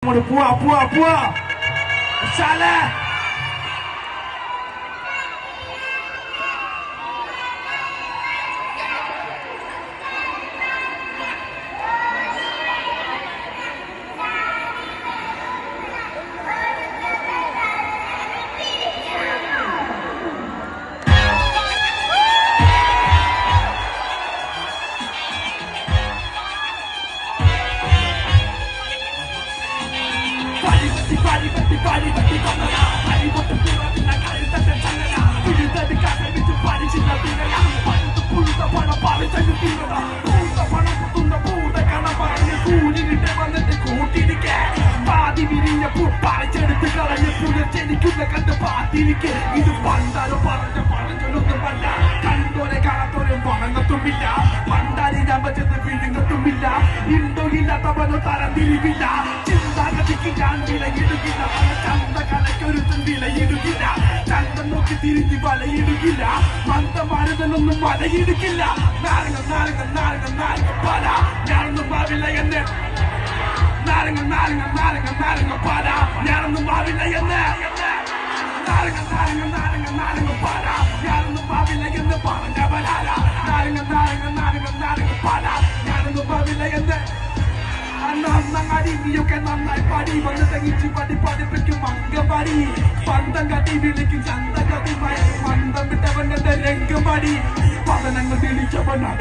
പോട് പോവാ വിശാലേ ഇത് പണ്ടാരോ പറഞ്ഞൊന്നും പണ്ട കണ്ടോരെ കാണാത്തോരെ വണങ്ങത്തുമില്ല പണ്ടാരി ഞമ്മച്ചത് വിഴുങ്ങത്തുമില്ല ഇണ്ടോ ഇല്ലാത്തവനോ തരംതിരിവില്ല ചിന്താഗതിക്ക് ഞാൻ വിലയിടുകില്ല ചന്തകലക്കൊരുത്തൻ വിലയിടുകില്ല ചന്തം നോക്കി തിരിഞ്ഞ് വലയിടുകില്ല മന്ദമാരുതനൊന്നും വലയിടുകില്ല നാരങ്ങ പല ഞാനൊന്നും ഭാവില്ല എന്ന് നാരങ്ങ പല ഞാനൊന്നും ഭാവില്ല എന്ന് നാരങ്ങ പല ഞാനൊന്നും ഭാവില്ല എന്ന് പറഞ്ഞവനാര നാരങ്ങ പല ഞാനൊന്നും ഭാവില്ല എന്ന് അന്നങ്ങാടി നീയൊക്കെ നന്നായി പാടി വന്ന് തങ്ങിച്ച് പഠിപ്പിക്കും അങ്കമാടി പന്തം കട്ടി വിളിക്കും ചന്തകതി മന്ദം വിട്ടവൻ എന്റെ രംഗമാടി പതനങ്ങൾ തെളിച്ചവൻ